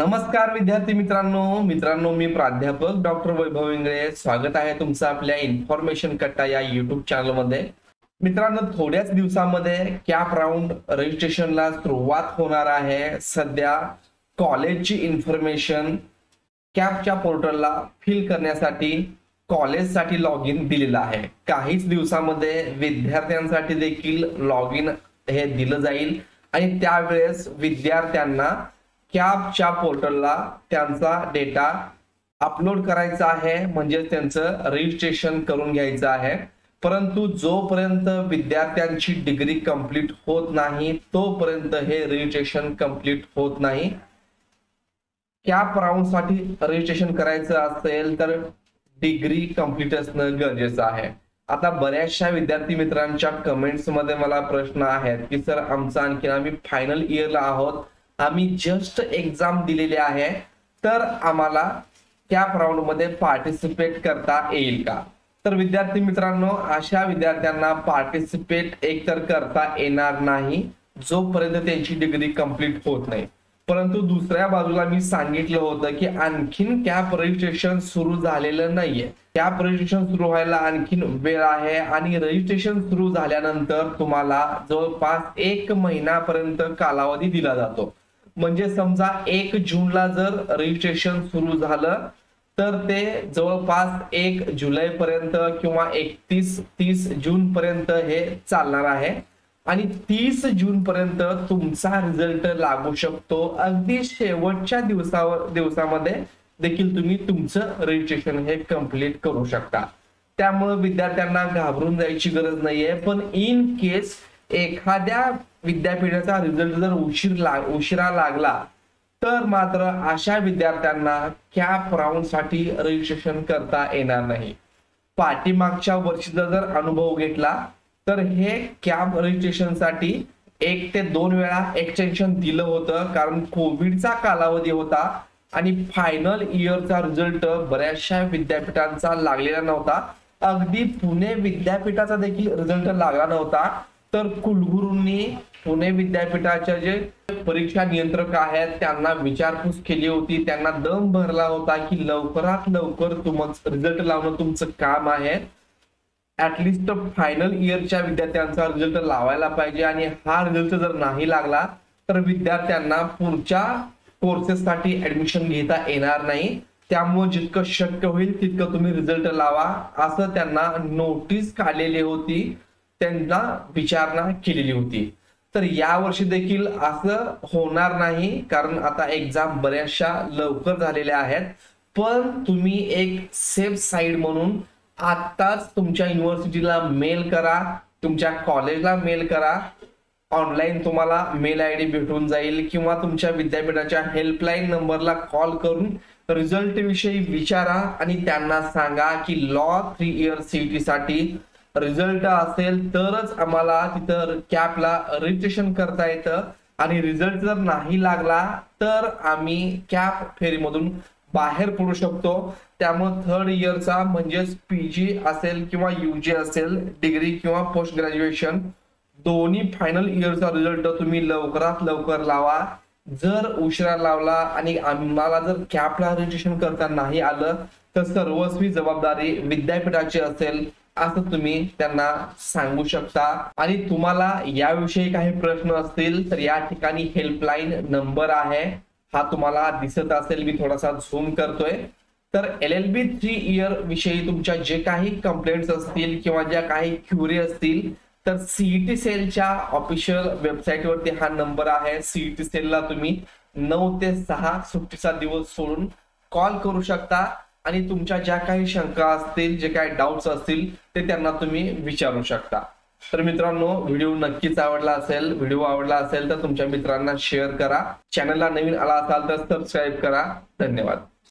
नमस्कार विद्यार्थी मित्रांनो मी प्राध्यापक डॉक्टर वैभव इंगळे स्वागत आहे तुमचं आपल्या इन्फॉर्मेशन कट्टा या YouTube चॅनल मध्ये। मित्रांनो, थोड्याच दिवसामध्ये कॅप राऊंड रजिस्ट्रेशनला सुरुवात होणार आहे। सध्या कॉलेजची इन्फॉर्मेशन कॅपच्या पोर्टलला फिल करण्यासाठी कॉलेजसाठी लॉग इन दिलेला आहे। काहीच दिवसामध्ये विद्यार्थ्यांसाठी देखील लॉग इन हे दिलं जाईल आणि त्यावेळेस विद्यार्थ्यांना कॅपच्या पोर्टलला त्यांचा डेटा अपलोड करायचा आहे, म्हणजे त्यांचं रजिस्ट्रेशन करून घ्यायचं आहे। परंतु जोपर्यंत विद्यार्थ्यांची डिग्री कंप्लीट होत नाही तोपर्यंत हे रजिस्ट्रेशन कंप्लीट होत नाही। कॅप राऊंड साठी रजिस्ट्रेशन करायचं असेल तर डिग्री कंप्लीट असणं गरजेचं आहे। आता बऱ्याचशा विद्यार्थी मित्रांच्या कमेंट्स मध्ये मला प्रश्न आहेत की सर आमचा आणखी आम्ही फायनल इयरला आहोत, आम्ही जस्ट एक्झाम दिलेली आहे, तर आम्हाला कॅप राऊंड मध्ये पार्टिसिपेट करता येईल का? तर विद्यार्थी मित्रांनो, अशा विद्यार्थ्यांना पार्टिसिपेट एकतर करता येणार नाही जोपर्यंत त्यांची डिग्री कंप्लीट होत नाही। परंतु दुसऱ्या बाजूला मी सांगितलं होतं की आणखीन कॅप रजिस्ट्रेशन सुरू झालेलं नाहीये। कॅप रजिस्ट्रेशन सुरू व्हायला आणखीन वेळ आहे आणि रजिस्ट्रेशन सुरू झाल्यानंतर तुम्हाला जवळपास 1 महिन्यापर्यंत कालावधी दिला जातो। म्हणजे समजा 1 जूनला जर रजिस्ट्रेशन सुरू झालं तर ते जवळपास 1 जुलै पर्यंत किंवा 30 जून पर्यंत हे चालणार आहे आणि 30 जून पर्यंत तुमचा रिझल्ट लागू शकतो। अगदी शेवटच्या दिवसामध्ये देखील तुम्ही तुमचं रजिस्ट्रेशन हे कंप्लीट करू शकता। त्यामुळे विद्यार्थ्यांना घाबरून जायची गरज नाहीये। पण इन केस एखाद्या विद्यापीठाचा रिझल्ट जर उशिरा लागला तर मात्र अशा विद्यार्थ्यांना कॅप राऊंड साठी रजिस्ट्रेशन करता येणार नाही। पाठीमागच्या वर्षीचा जर अनुभव घेतला तर हे कॅप रजिस्ट्रेशन साठी 1 ते 2 वेळा एक्सटेन्शन दिलं होतं, कारण कोविडचा कालावधी होता आणि फायनल इयरचा रिझल्ट बऱ्याचशा विद्यापीठांचा लागलेला नव्हता। अगदी पुणे विद्यापीठाचा देखील रिझल्ट लागला नव्हता। तर कुलगुरूंनी पुणे विद्यापीठाचे जे परीक्षा नियंत्रक आहेत त्यांना विचारपूस केली होती, त्यांना दम भरला होता की लवकरात लवकर तुमचं रिझल्ट लावणं तुमचं काम आहे। ऍटलिस्ट फायनल इयरच्या विद्यार्थ्यांचा रिझल्ट लावायला पाहिजे आणि हा रिझल्ट जर नाही लागला तर विद्यार्थ्यांना पुढच्या कोर्सेससाठी ऍडमिशन घेता येणार नाही। त्यामुळे जितकं शक्य होईल तितकं तुम्ही रिझल्ट लावा असं त्यांना नोटीस काढलेली होती, त्यांना विचारणा केलेली होती। तर या वर्षी देखील असं होणार नाही, कारण आता एक्झाम बऱ्याचशा लवकर झालेल्या आहेत। पण तुम्ही एक सेफ साइड म्हणून आताच तुमच्या युनिव्हर्सिटीला मेल करा, तुमच्या कॉलेजला मेल करा, ऑनलाईन तुम्हाला मेल आयडी भेटून जाईल किंवा तुमच्या विद्यापीठाच्या हेल्पलाईन नंबरला कॉल करून रिझल्ट विषयी विचारा आणि त्यांना सांगा की लॉ 3 इयर सीईटी साठी रिझल्ट असेल तरच आम्हाला तिथं कॅपला रजिस्ट्रेशन करता येतं आणि रिझल्ट जर नाही लागला तर आम्ही कॅप फेरीमधून बाहेर पडू शकतो। त्यामुळे 3rd इयरचा म्हणजेच पीजी असेल किंवा यूजी असेल, डिग्री किंवा पोस्ट ग्रॅज्युएशन दोन्ही फायनल इयरचा रिझल्ट तुम्ही लवकरात लवकर लावा। जर उशिरा लावला आणि आम्हाला जर कॅपला रजिस्ट्रेशन करता नाही आलं तर सर्वस्वी जबाबदारी विद्यापीठाची असेल असं तुम्ही त्यांना सांगू शकता। आणि तुम्हाला याविषयी काही प्रश्न असतील तर या ठिकाणी हेल्पलाईन नंबर आहे, हा तुम्हाला दिसत असेल, मी थोडासा झूम करतोय। तर LLB 3 इयर विषयी तुमच्या जे काही कंप्लेंट्स असतील किंवा ज्या काही क्युरी असतील तर सीईटी सेलच्या ऑफिशियल वेबसाईट वरती हा नंबर आहे। सीईटी सेलला तुम्ही 9 ते 6 सुट्टीचा दिवस सोडून कॉल करू शकता आणि तुमच्या ज्या काही शंका असतील, जे काही डाउट्स असतील ते त्यांना तुम्ही विचारू शकता। तर मित्रांनो, व्हिडिओ नक्कीच आवडला असेल, व्हिडिओ आवडला असेल तर तुमच्या मित्रांना शेअर करा, चॅनलला नवीन आला असाल तर सबस्क्राईब करा। धन्यवाद।